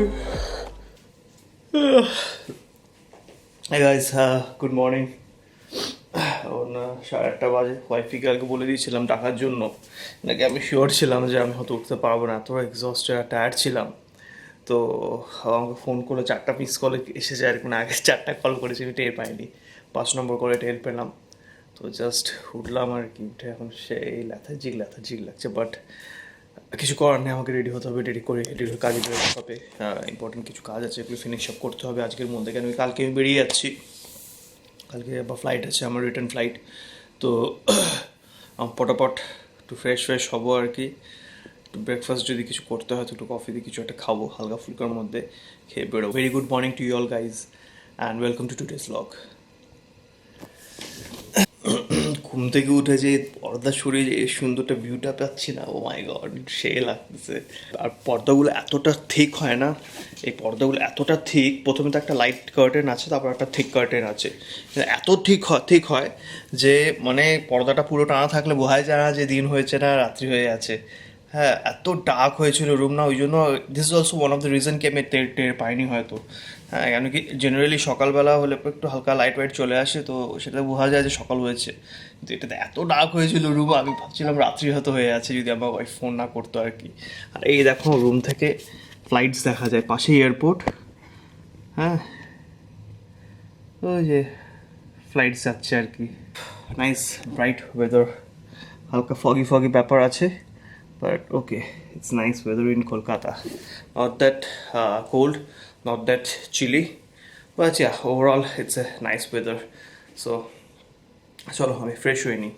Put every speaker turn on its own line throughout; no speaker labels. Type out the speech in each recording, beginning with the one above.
Hey guys, good morning. এখন 8:30 বাজে। ওয়াইফিকে কালকে বলে দিয়েছিলাম ডাকার জন্য, নাকি আমি শিওর ছিলাম যে আমি হয়তো উঠতে পারবো না, এত এক্সস্টেড আর টায়ার্ড ছিলাম। তো আমাকে ফোন করে 4টা মিস কলে এসেছে আর কি, মানে আগে 4টা কল করেছি, আমি টের পাইনি, 5 নম্বর করে টের পেলাম। তো জাস্ট উঠলাম আর কি, উঠে এখন সেই ল্যাথার্জিক লাগছে, বাট কিছু করার নেই, আমাকে রেডি হতে হবে, রেডি হয়ে কাজে বেরোতে হবে। ইম্পর্টেন্ট কিছু কাজ আছে, এগুলো ফিনিশ আপ করতে হবে আজকের মধ্যে, কেন কালকে আমি বেরিয়ে যাচ্ছি। কালকে আবার ফ্লাইট আছে আমার, রিটার্ন ফ্লাইট। তো পটাপট একটু ফ্রেশ হবো আর কি। একটু ব্রেকফাস্ট যদি কিছু করতে হয় তো একটু কফি দিয়ে কিছু একটা খাবো হালকা ফুলকার মধ্যে, খেয়ে বেরোবো। Very good morning to you all guys and welcome to today's blog. ঘুম থেকে উঠে যে পর্দা সরিয়ে যে সুন্দরটা ভিউটা পাচ্ছি না, ও মাই গড, সে লাগতেছে। আর পর্দাগুলো এতটা থিক হয় না, এই পর্দাগুলো এতটা থিক, প্রথমে তো একটা লাইট কার্টেন আছে, তারপর একটা থিক কার্টেন আছে। এত থিক হয় যে মানে পর্দাটা পুরো টানা থাকলে বোঝাই যায় না যে দিন হয়েছে না রাত্রি হয়ে আছে। হ্যাঁ, এত ডার্ক হয়েছিল রুম, না ওই জন্য this is also one of the reason কি আমি টের পাইনি হয়তো। হ্যাঁ, কেন কি জেনারেলি সকালবেলা হলে একটু হালকা লাইট ওয়াইট চলে আসে, তো সেটা বোঝা যায় যে সকাল হয়েছে। কিন্তু এটাতে এত ডার্ক হয়েছিল রুম, আমি ভাবছিলাম রাত্রি হয়তো হয়ে আছে যদি আমার ওয়াইফ ফোন না করতো আর কি। আর এই দেখো রুম থেকে ফ্লাইটস দেখা যায়, পাশেই এয়ারপোর্ট। হ্যাঁ, ওই যে ফ্লাইটস যাচ্ছে আর কি। নাইস ব্রাইট ওয়েদার, হালকা ফগি ব্যাপার আছে, but okay, it's nice weather in Kolkata. Not that cold, not that chilly, but yeah, overall it's a nice weather. So চলো আমি ফ্রেশ হয়ে নিই।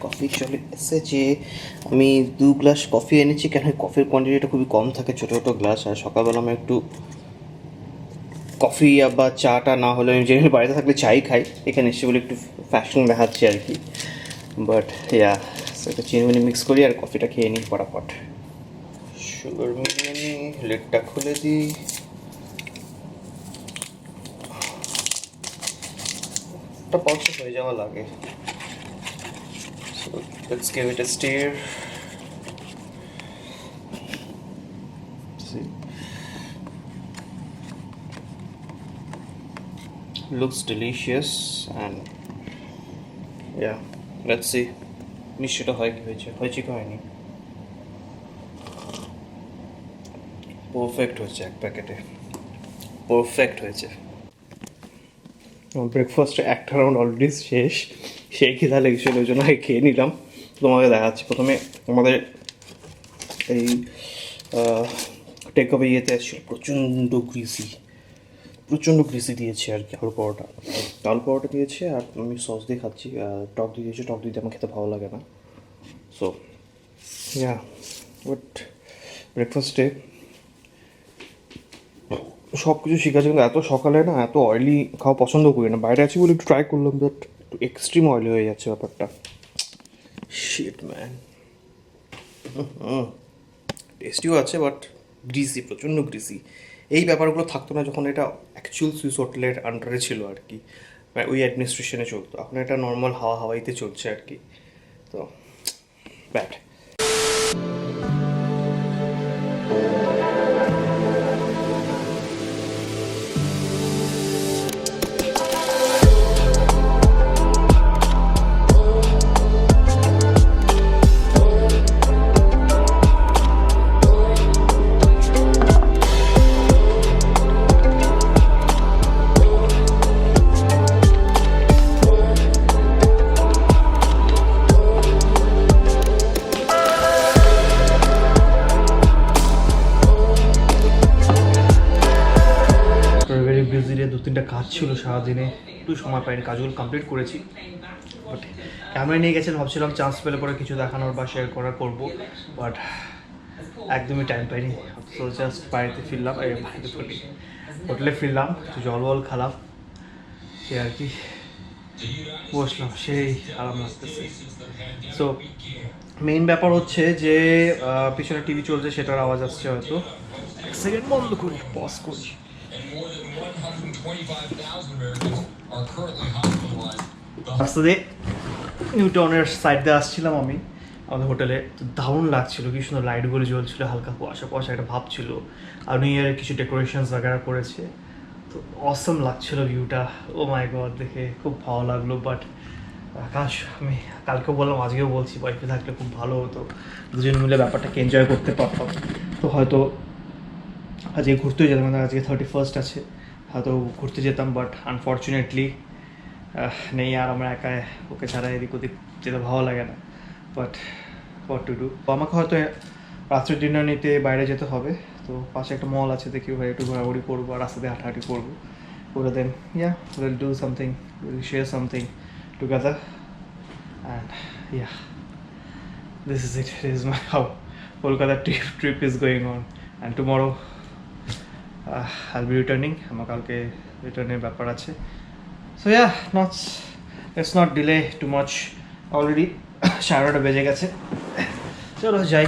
কফি চলে এসেছে। আমি 2 গ্লাস কফি এনেছি, কেন কফির কোয়ান্টিটিটা খুবই কম থাকে, ছোটো ছোটো গ্লাস। আর সকালবেলা আমি একটু কফি বা চাটা না হলে, আমি যেখানে বাড়িতে থাকলে চাই খাই, এখানে এসে বলে একটু ফ্যাশন দেখাচ্ছি আর কি। বাট ইয়া, একটা চিনি মিক্স করি আর কফিটা খেয়ে নিই ফটাফট। সুগার মিলিয়ে নিই, লিডটা খুলে দিই। একটা পছন্দ হয়ে যাওয়া লাগে। So let's give it a stir. See, looks delicious and yeah, let's see মিষ্টিটা হয় কি হয়েছে কি হয়নি। পারফেক্ট হয়েছে, এক প্যাকেটে পারফেক্ট হয়েছে। ব্রেকফাস্টে একটা রাউন্ড অলরেডি শেষ, সেই খিদা লেগেছিল, ওই জন্য খেয়ে নিলাম। তোমাকে দেখাচ্ছি। প্রথমে আমাদের এই টেক আওয়ে ইয়েতে এসেছিলো, প্রচণ্ড গ্রিসি দিয়েছে আর কি। আলু পরোটা দিয়েছে, আর আমি সস দিয়ে খাচ্ছি। টক দিয়ে দিয়েছে, টক দিতে আমার খেতে ভালো লাগে না। সো ইয়া, বাট ব্রেকফাস্টে সব কিছু শিখেছে, কিন্তু এত সকালে না এত অয়েলি খাওয়া পছন্দ করি না। বাইরে আছি বলে একটু ট্রাই করলাম, বাট একটু এক্সট্রিম অয়েলি হয়ে যাচ্ছে ব্যাপারটা। Shit man. টেস্টিও আছে, বাট গ্রিসি, প্রচণ্ড গ্রিসি। এই ব্যাপারগুলো থাকতো না যখন এটা অ্যাকচুয়াল সুইস হোটেলের আন্ডারে ছিল আর কি, ওই অ্যাডমিনিস্ট্রেশনে চলতো। এখন এটা নর্মাল হাওয়াইতে চলছে আর কি। তো ব্যাড। বিজি রে, 2-3টা কাজ ছিল সারাদিনে, একটু সময় পাইনি, কাজগুলো কমপ্লিট করেছি। বাট ক্যামেরা নিয়ে গেছেন, ভাবছিলাম চান্স পেলে পরে কিছু দেখানোর বা শেয়ার করার করবো, বাট একদমই টাইম পাইনি। তো জাস্ট বাড়িতে ফিরলাম, বাড়িতে বলি হোটেলে ফিরলাম, একটু জল খেলাম, সে আর কি বসলাম, সেই আরাম লাগতেছে। সো মেইন ব্যাপার হচ্ছে যে পিছনে টিভি চলছে, সেটার আওয়াজ আসছে হয়তো। এক সেকেন্ড বন্ধ করি, পজ করি। রাস্তা দিয়ে নিউ টাউনের সাইড দিয়ে আসছিলাম আমি আমাদের হোটেলে, তো দারুণ লাগছিল, কি সুন্দর লাইটগুলো জ্বলছিল, হালকা কুয়াশা কুয়াশা একটা ভাব ছিল, আর নিউ ইয়ারের কিছু ডেকোরেশনস বাগেরা করেছে, তো অসম লাগছিল ভিউটা। ও মাই গড, দেখে খুব ভালো লাগলো। বাট আকাশ, আমি কালকেও বললাম, আজকেও বলছি, ওয়াইফে থাকলে খুব ভালো হতো, দুজন মিলে ব্যাপারটাকে এনজয় করতে পারতাম। তো হয়তো আজকে ঘুরতেও যেতাম, মানে আজকে 31st আছে, হয়তো ঘুরতে যেতাম, বাট আনফর্চুনেটলি নেই। আর আমরা একা, ওকে ছাড়া এদিক ওদিক যেতে ভালো লাগে না, বাট হোয়াট টু ডু। আমাকে হয়তো রাত্রের ডিনার নিতে বাইরে যেতে হবে, তো পাশে একটা মল আছে, দেখি ওখানে একটু ঘোরাঘুরি করবো আর রাস্তাতে হাঁটাহাঁটি করবো, করে then will do something, will share something together, and this is it. This is my how Kolkata trip is going on, and tomorrow I'll be returning. আমার কালকে রিটার্নের ব্যাপার আছে। So yeah, let's not delay too much. Already 9:30 বেজে গেছে, চলো যাই।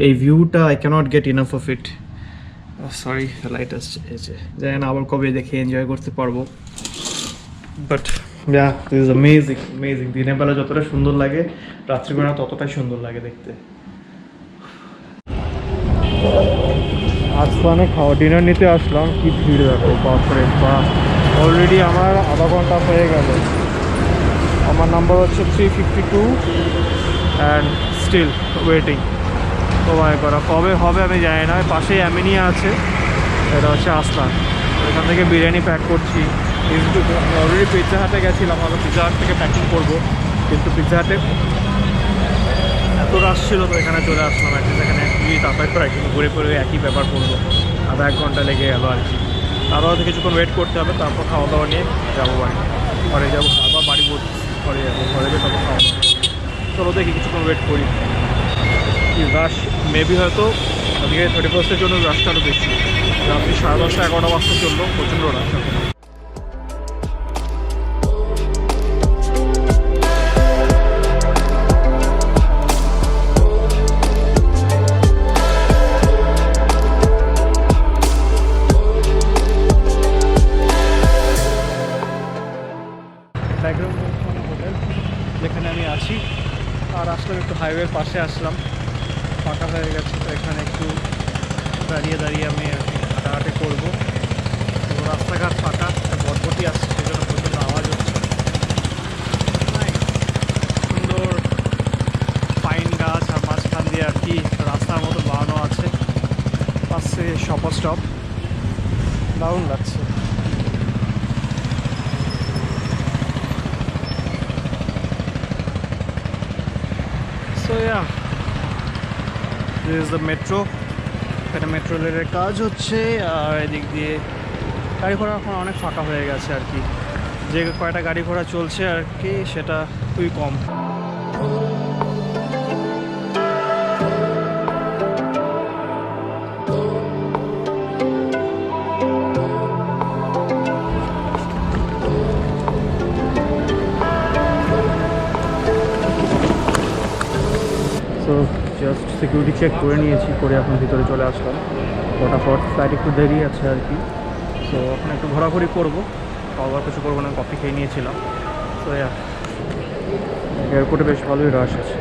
এই ভিউটা I can't get enough of it. Sorry, light আসছে, জানি না আবার কবে দেখে এনজয় করতে পারবো, but this is amazing amazing. দিনের বেলা যতটা সুন্দর লাগে, রাত্রিবেলা ততটাই সুন্দর লাগে দেখতে। আজকে খাওয়া ডিনার নিতে আসলাম, কি ভিড় দেখো, বাপরে বাপ। অলরেডি আমার আধা ঘন্টা হয়ে গেল, আমার নাম্বার হচ্ছে 352 and still waiting. Oh my God, কবে হবে আমি জানি না। পাশেই অ্যামিনিয়া আছে, এটা হচ্ছে আসলাম, এখান থেকে বিরিয়ানি প্যাক করছি। কিন্তু অলরেডি পিৎজা হাটে গেছিলাম, আমরা পিৎজা হাট থেকে প্যাকিং করবো, কিন্তু পিৎজা হাটে এত রাশ ছিল, তো এখানে চলে আসলাম। এখানে একটু তাড়াতাড়ি করে কিন্তু ঘুরে ঘুরে একই ব্যাপার করবো, আধা 1 ঘন্টা লেগে গেলো আর কি। তারও হয়তো কিছুক্ষণ ওয়েট করতে হবে, তারপর খাওয়া দাওয়া নিয়ে যাবো বাড়ি, ঘরে যাবো, আবার বাড়ি বলছি ঘরে যাবো, ঘরে গিয়ে তারপর খাওয়া দাওয়া। চলো দেখি কিছুক্ষণ ওয়েট করি। রাশ মেবি হয়তো আজকে 31st জন্য রাশটা আরও বেশি, রাত্রি 10:30 11টা বাজতে চললো, প্রচণ্ড রাশ এখন। হোটেল যেখানে আমি আছি, আর আসলাম একটু হাইওয়ের পাশে আসলাম, ফাঁকা হয়ে গেছে, তো এখানে একটু দাঁড়িয়ে আমি হাঁটাহাঁটি করবো। তো রাস্তাঘাট ফাঁকা, বটবটি আসছে, সেজন্য প্রচণ্ড আওয়াজ হচ্ছে। সুন্দর পাইন গাছ, আর মাঝখান দিয়ে আর কি রাস্তার মতো বানানো আছে, পাশে শপার স্টপ, দারুণ লাগছে। So yeah, this is the metro. এখানে মেট্রো রেলের কাজ হচ্ছে, আর এদিক দিয়ে গাড়ি ঘোড়া এখন অনেক ফাঁকা হয়ে গেছে আর কি। যে কয়টা গাড়ি ঘোড়া চলছে আর কি, সেটা খুবই কম। জাস্ট সিকিউরিটি চেক করে নিয়েছি, করে এখন ভিতরে চলে আসলাম। ফটাফট, ফ্লাইট একটু দেরি আছে আর কি, সো এখন একটু ঘোরাঘুরি করবো, খাওয়া কিছু করবো না, কফি খেয়ে নিয়েছিলাম। সো এয়ারপোর্টে বেশ ভালোই রাশ আছে।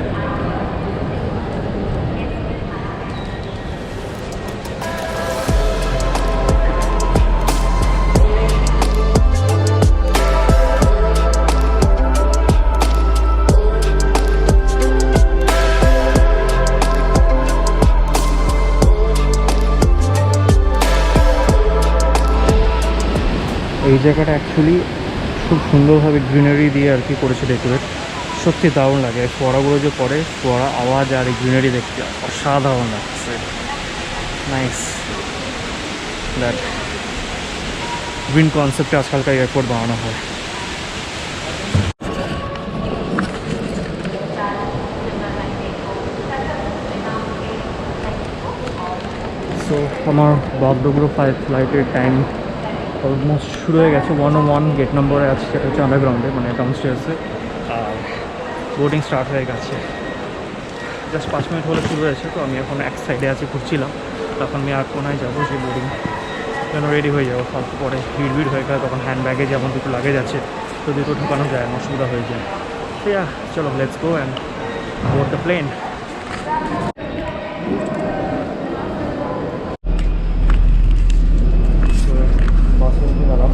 এই জায়গাটা অ্যাকচুয়ালি খুব সুন্দরভাবে গ্রিনারি দিয়ে আর কি করেছে ডেকোরেট, সত্যি দারুণ লাগে। ফোয়ারাগুলো যে পড়ে, ফোয়ারা আওয়াজ আর এই গ্রিনারি দেখতে অসাধারণ লাগছে। Nice that.
উইন্ড কনসেপ্টে আজকালকার এয়ারপোর্ট বানানো হয়। সো আমার বাগডোগরা ফ্লাইটের টাইম অলমোস্ট শুরু হয়ে গেছে। 101 গেট নম্বরে আছে, সেটা হচ্ছে আন্ডারগ্রাউন্ডে, মানে ডাউনস্টেয়ার্সে। আর বোর্ডিং স্টার্ট হয়ে গেছে, জাস্ট 5 মিনিট হলে শুরু হয়েছে। তো আমি এখন এক সাইডে আছি, ঘুরছিলাম। তখন আমি আর কোনায় যাবো, যে বোর্ডিং যেন রেডি হয়ে যাবো। ফালতু পরে ভিড় হয়ে গেলে তখন হ্যান্ড ব্যাগে যেমন দুটো লাগেজ আছে, তো দুটো ঢোকানো যায় না, অসুবিধা হয়ে যায়। তো চলো, let's go and board the plane. বাসে উঠে গেলাম,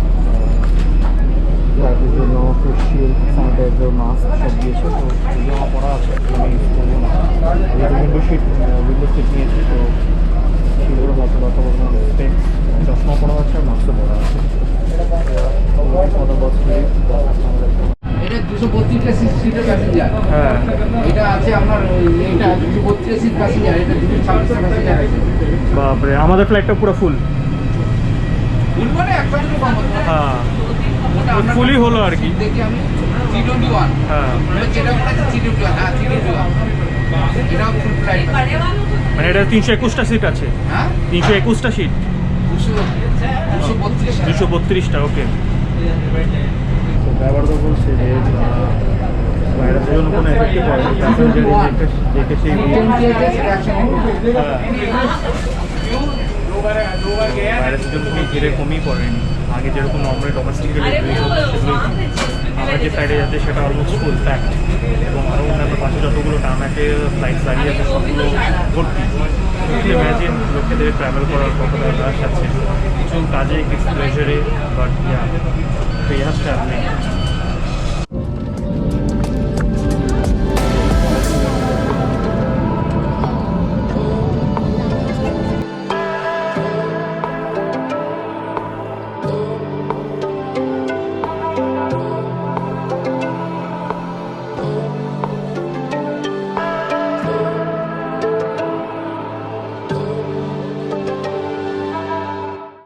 ফ্লাইটের জন্য ফেসিয়াল, স্যানিটাইজার, মাস্ক সব দিয়েছে। তো জামা পড়া আছে, আমি ইউজ করবো না। উইন্ডো সিট নিয়েছি, তো সেগুলো হয়তো কথা বলবো। স্পেক্স, চশমা পড়া আছে আর মাস্কও পড়া আছে।
এটা 232টা সিটের প্যাসেঞ্জার।
হ্যাঁ,
এটা আছে আপনার, এটা 232 সিট প্যাসেঞ্জার, এটা 226 প্যাসেঞ্জার আছে।
বাপরে, আমাদের ফ্লাইটটা পুরো ফুল।
ফুল মানে একটা কম হতো।
হ্যাঁ,
ওটা আমরা
ফুলই হলো আর কি।
দেখি আমি 321।
হ্যাঁ,
যেটা বলা আছে 321, হ্যাঁ 321। এটাও ফুল ফ্লাইট।
মানে এটা 321টা সিট আছে।
হ্যাঁ
321টা সিট,
232
232টা। ওকে। ড্রাইভার তো বলছে যে ভাইরাসের জন্য কোনো এফেক্টই পড়ে না, প্যাসেঞ্জার দেখে সেই ভাইরাসের জন্য কোনো এরকমই পড়েনি। আগে যেরকম নর্মালি ডোমেস্টিক আমরা যে ফ্লাইটে যাচ্ছে সেটা অলমোস্ট ফুল প্যাক্ট, এবং আরও অন্যান্য পাশে যতগুলো টার্মাকে ফ্লাইট দাঁড়িয়ে আছে সবগুলো ভর্তি। ইম্যাজিন লোকেদের ট্রাভেল করার কতটা রাশ আছে, কিছু কাজে, কিছু প্লেজারে, বাট ইয়া ট্রাভেলিং।